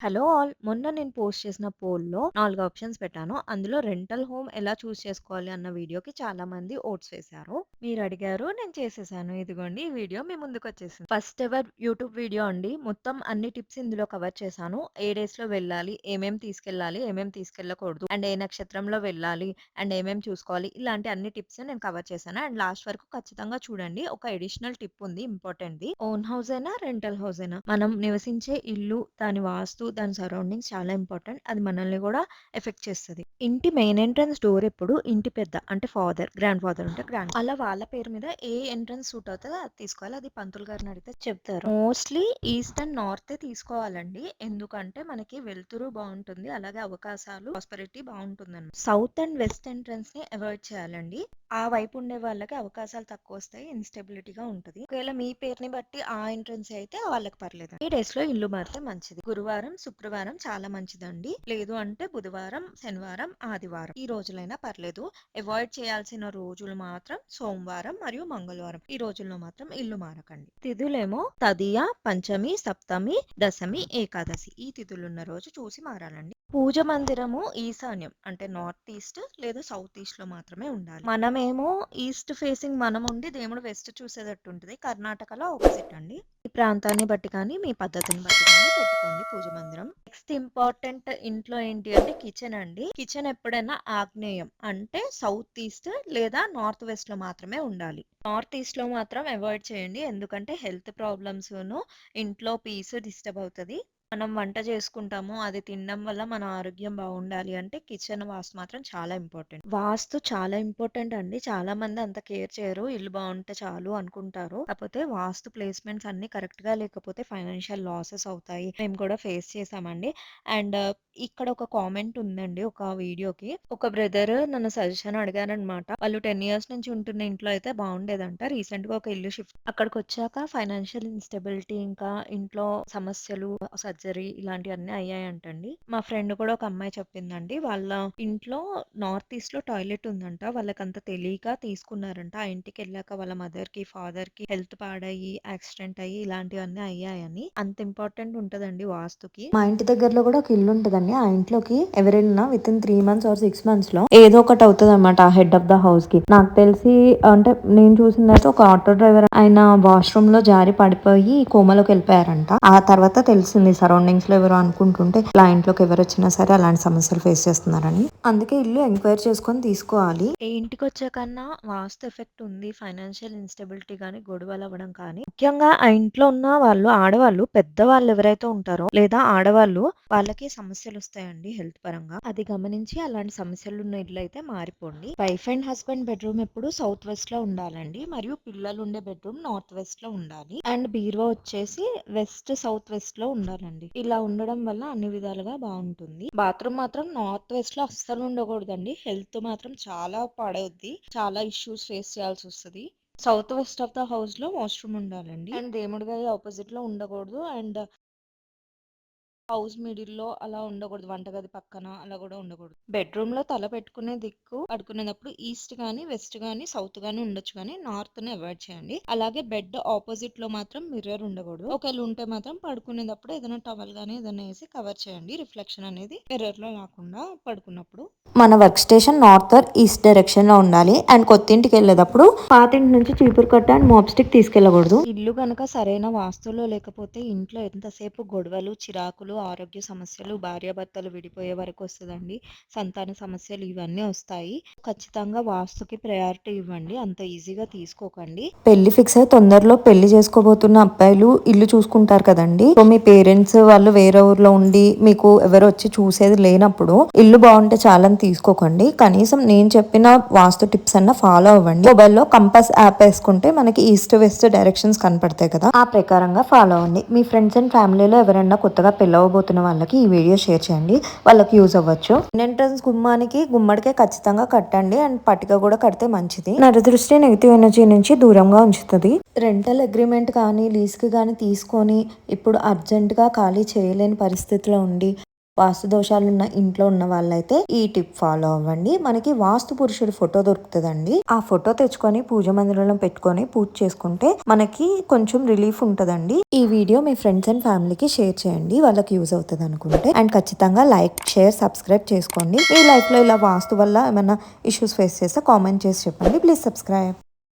Hello all. మొన్న నేను post చేసిన పోల్‌లో 4 ఆప్షన్స్ పెట్టాను. అందులో రెంటల్ హోమ్ ఎలా చూజ్ చేసుకోవాలి అన్న వీడియోకి చాలామంది ఓట్స్ వేశారు. మీరడిగారు, నేను చేసేసాను. ఇదిగోండి ఈ వీడియో మీ ముందుకొచ్చేసింది. ఫస్ట్ ఎవర్ యూట్యూబ్ వీడియో అండి. మొత్తం అన్ని టిప్స్ ఇందులో కవర్ చేశాను. ఏ డేస్‌లో వెళ్ళాలి, ఏమేం తీసుకెళ్ళాలి, ఏమేం తీసుకెళ్ళకూడదు, అండ్ ఏ నక్షత్రంలో వెళ్ళాలి, అండ్ ఏమేం చూసుకోవాలి, ఇలాంటి అన్ని టిప్స్ నేను కవర్ చేశాను. అండ్ లాస్ట్ వరకు ఖచ్చితంగా చూడండి. ఒక అడిషనల్ టిప్ ఉంది ఇంపార్టెంట్‌ది. ఓన్ హౌస్ అయినా, రెంటల్ హౌస్ అయినా మనం నివసించే ఇల్లు, దాని వాస్తు, దాని సరౌండింగ్స్ చాలా ఇంపార్టెంట్. అది మనల్ని గూడా ఎఫెక్ట్ చేస్తది. ఇంటి మెయిన్ ఎంట్రన్స్ డోర్ ఎప్పుడు ఇంటి పెద్ద అంటే ఫాదర్, గ్రాండ్ ఫాదర్ ఉంటే అలా వాళ్ళ పేరు మీద ఏ ఎంట్రన్స్ సూట్ అవుతదో అది తీసుకోవాలి. అది పంతులు గారిని అడిగితే చెప్తారు. మోస్ట్‌లీ ఈస్ట్ అండ్ నార్తే తీసుకోవాలండి. ఎందుకంటే మనకి వెలుతురు బావుంటుంది. అలాగే అవకాశాలు, ప్రాస్పెరిటీ బావుంటుందన్నమాట. సౌత్ అండ్ వెస్ట్ ఎంట్రన్స్‌ని అవాయిడ్ చేయాలండి. ఆ వైపు ఉండే వాళ్ళకి అవకాశాలు తక్కువొస్తాయి. ఇన్‌స్టెబిలిటీగా ఉంటది. ఒకవేళ మీ పేరుని బట్టి ఆ ఎంట్రన్స్ అయితే వాళ్ళకి పర్లేదండి. ఈ డేస్‌లో ఇల్లు మారితే మంచిది. గురువారం, శుక్రవారం చాలా మంచిదండి. లేదు అంటే బుధవారం, శనివారం, ఆదివారం ఈ రోజులైనా పర్లేదు. అవాయిడ్ చేయాల్సిన రోజులు మాత్రం సోమవారం మరియు మంగళవారం. ఈ రోజుల్లో మాత్రం ఇల్లు మారకండి. తిథులేమో తదియ, పంచమి, సప్తమి, దశమి, ఏకాదశి ఈ తిథులున్న రోజు చూసి మారాలండి. పూజ మందిరము ఈశాన్యం అంటే నార్త్ ఈస్ట్ లేదా సౌత్ ఈస్ట్ లో మాత్రమే ఉండాలి. మనమేమో ఈస్ట్ ఫేసింగ్ మనం ఉండి దేవుడు వెస్ట్ చూసేటట్టు ఉంటుంది. కర్ణాటకలో ఆపోజిట్ అండి. మీ ప్రాంతాన్ని బట్టి కానీ మీ పద్ధతిని బట్టి కానీ పెట్టుకోండి పూజ మందిరం. నెక్స్ట్ ఇంపార్టెంట్ ఇంట్లో ఏంటి అంటే కిచెన్ అండి. కిచెన్ ఎప్పుడైనా ఆగ్నేయం అంటే సౌత్ ఈస్ట్ లేదా నార్త్ వెస్ట్ లో మాత్రమే ఉండాలి. నార్త్ ఈస్ట్ లో మాత్రం అవాయిడ్ చేయండి. ఎందుకంటే హెల్త్ ప్రాబ్లమ్స్ ఇంట్లో పీస్ డిస్టర్బ్ అవుతది. మనం వంట చేసుకుంటాము. అది తినడం వల్ల మన ఆరోగ్యం బాగుండాలి అంటే కిచెన్ వాస్తు మాత్రం చాలా ఇంపార్టెంట్. వాస్తు చాలా ఇంపార్టెంట్ అండి. చాలా మంది అంత కేర్ చేయరు. ఇల్లు బాగుంటే చాలు అనుకుంటారు. కాకపోతే వాస్తు ప్లేస్మెంట్స్ అన్ని కరెక్ట్ గా లేకపోతే ఫైనాన్షియల్ లాసెస్ అవుతాయి. మేము కూడా ఫేస్ చేసామండి. అండ్ ఇక్కడ ఒక కామెంట్ ఉందండి ఒక వీడియోకి. ఒక బ్రదర్ నన్ను సజెషన్ అడిగారనమాట. వాళ్ళు 10 ఇయర్స్ నుంచి ఉంటున్న ఇంట్లో అయితే బాగుండేదంట. రీసెంట్ గా ఒక ఇల్లు షిఫ్ట్ అక్కడికొచ్చాక ఫైనాన్షియల్ ఇన్‌స్టెబిలిటీ ఇంకా ఇంట్లో సమస్యలు, సర్జరీ ఇలాంటివన్నీ అయ్యాయంటండి. మా ఫ్రెండ్ కూడా ఒక అమ్మాయి చెప్పిందండి. వాళ్ళ ఇంట్లో నార్త్ ఈస్ట్‌లో టాయిలెట్ ఉందంట. వాళ్ళకంత తెలియక తీసుకున్నారంట. ఆ ఇంటికెళ్ళాక వాళ్ళ మదర్‌కి, ఫాదర్‌కి హెల్త్ పాడయ్యి, యాక్సిడెంట్ అయ్యి ఇలాంటివన్నీ అయ్యాయని. అంత ఇంపార్టెంట్ ఉంటదండి వాస్తుకి. మా ఇంటి దగ్గరలో కూడా ఒక ఇల్లు ఉంటదండి. ఆ ఇంట్లోకి ఎవరైనా వితిన్ 3 మంత్స్ ఆర్ 6 మంత్స్ లో ఏదో ఒకటి అవుతది అనమాట. హెడ్ ఆఫ్ ద హౌస్ కి నాకు తెలిసి అంటే నేను చూసిందైతే ఒక ఆటో డ్రైవర్ ఆయన వాష్రూమ్ లో జారి పడిపోయి కోమలోకి వెళ్ళిపోయారంట. ఆ తర్వాత తెలిసింది సరౌండింగ్స్ లో ఎవరు అనుకుంటుంటే ఇలా ఇంట్లోకి ఎవరు వచ్చినా సరే అలాంటి సమస్యలు ఫేస్ చేస్తున్నారని. అందుకే ఇల్లు ఎంక్వైరీ చేసుకొని తీసుకోవాలి. ఏ ఇంటికి వచ్చాకన్నా వాస్తు ఎఫెక్ట్ ఉంది. ఫైనాన్షియల్ ఇన్‌స్టెబిలిటీ గాని, గొడవలు అవ్వడం కానీ ముఖ్యంగా ఆ ఇంట్లో ఉన్న వాళ్ళు ఆడవాళ్ళు పెద్దవాళ్ళు ఎవరైతే ఉంటారో లేదా ఆడవాళ్ళు వాళ్ళకి సమస్యలు వస్తాయండి హెల్త్ పరంగా. అది గమనించి అలాంటి సమస్యలు ఉన్న ఇల్లు అయితే మారిపోండి. వైఫ్ అండ్ హస్బెండ్ బెడ్రూమ్ ఎప్పుడు సౌత్ వెస్ట్ లో ఉండాలండి. మరియు పిల్లలు ఉండే బెడ్రూమ్ నార్త్ వెస్ట్ లో ఉండాలి. అండ్ బీరువా వచ్చేసి వెస్ట్ సౌత్ వెస్ట్ లో ఉండాలండి. ఇలా ఉండడం వల్ల అన్ని విధాలుగా బాగుంటుంది. బాత్రూమ్ మాత్రం నార్త్ వెస్ట్ లో అస్సలు ఉండకూడదండి. హెల్త్ మాత్రం చాలా పాడవుద్ది. చాలా ఇష్యూస్ ఫేస్ చేయాల్సి వస్తుంది. South west of the house లో వాష్రూమ్ ఉండాలండి. అండ్ దేవుడి గది ఆపోజిట్ లో ఉండకూడదు. అండ్ హౌస్ మిడిల్‌లో అలా ఉండకూడదు. వంటగది పక్కన అలా గూడా ఉండకూడదు. బెడ్‌రూమ్‌లో తల పెట్టుకునే దిక్కు పడుకునేటప్పుడు ఈస్ట్ గాని, వెస్ట్ గాని, సౌత్ గాని ఉండొచ్చు గానీ నార్త్‌ని అవాయిడ్ చేయండి. అలాగే బెడ్ ఆపోజిట్‌లో మాత్రం మిర్రర్ ఉండకూడదు. ఒకవేళ ఉంటే మాత్రం పడుకునేటప్పుడు ఏదైనా టవల్ గాని ఏదైనా ఏసి కవర్ చేయండి. రిఫ్లెక్షన్ అనేది మిర్రర్‌లో రాకుండా పడుకున్నప్పుడు. మన work station north are east direction లో ఉండాలి. అండ్ కొత్త ఇంటికి వెళ్ళేటప్పుడు పాతింటి నుంచి చీపురు కట్ట అండ్ మాప్ స్టిక్ తీసుకెళ్ళకూడదు. ఇల్లు గనక సరైన వాస్తులో లేకపోతే ఇంట్లో ఎంతసేపు గొడవలు, చిరాకులు, ఆరోగ్య సమస్యలు, భార్యాభర్తలు విడిపోయే వరకు వస్తదండి. సంతాన సమస్యలు ఇవన్నీ వస్తాయి. ఖచ్చితంగా వాస్తుకి ప్రయారిటీ ఇవ్వండి. అంత ఈజీగా తీసుకోకండి. పెళ్లి ఫిక్స్ అయ్యి తొందరలో పెళ్లి చేసుకోబోతున్న అబ్బాయిలు ఇల్లు చూసుకుంటారు కదండి. సో మీ పేరెంట్స్ వాళ్ళు వేరే ఊర్లో ఉండి మీకు ఎవరు వచ్చి చూసేది లేనప్పుడు ఇల్లు బాగుంటే చాలని తీసుకోకండి. కనీసం నేను చెప్పిన వాస్తు టిప్స్ అన్న ఫాలో అవ్వండి. మొబైల్లో కంపాస్ యాప్ వేసుకుంటే మనకి ఈస్ట్ వెస్ట్ డైరెక్షన్స్ కనపడతాయి కదా, ఆ ప్రకారంగా ఫాలో అవ్వండి. మీ ఫ్రెండ్స్ అండ్ ఫ్యామిలీలో ఎవరైనా కొత్తగా పెళ్ళవబోతున్న వాళ్ళకి ఈ వీడియో షేర్ చేయండి. వాళ్ళకి యూజ్ అవ్వచ్చు. ఎంట్రన్స్ గుమ్మానికి గుమ్మడికే ఖచ్చితంగా కట్టండి. అండ్ పట్టిక కూడా కడితే మంచిది. నరదృష్టి నెగిటివ్ ఎనర్జీ నుంచి దూరంగా ఉంచుతుంది. రెంటల్ అగ్రిమెంట్ కానీ లీజ్ కి కానీ తీసుకొని ఇప్పుడు అర్జెంట్ గా ఖాళీ చేయలేని పరిస్థితిలో ఉండి వాస్తు దోషాలున్న ఇంట్లో ఉన్న వాళ్ళైతే ఈ టిప్ ఫాలో అవ్వండి. మనకి వాస్తు పురుషుడి ఫోటో దొరుకుతుందండి. ఆ ఫోటో తెచ్చుకొని పూజ మందిరంలో పెట్టుకొని పూజ చేసుకుంటే మనకి కొంచెం రిలీఫ్ ఉంటదండి. ఈ వీడియో మీ ఫ్రెండ్స్ అండ్ ఫ్యామిలీకి షేర్ చేయండి, వాళ్ళకి యూజ్ అవుతుంది అనుకుంటే. అండ్ ఖచ్చితంగా లైక్, షేర్, సబ్స్క్రైబ్ చేసుకోండి. మీ లైఫ్ లో ఇలా వాస్తు వల్ల ఏమైనా ఇష్యూస్ ఫేస్ చేస్తే కామెంట్ చేసి చెప్పండి. Please subscribe.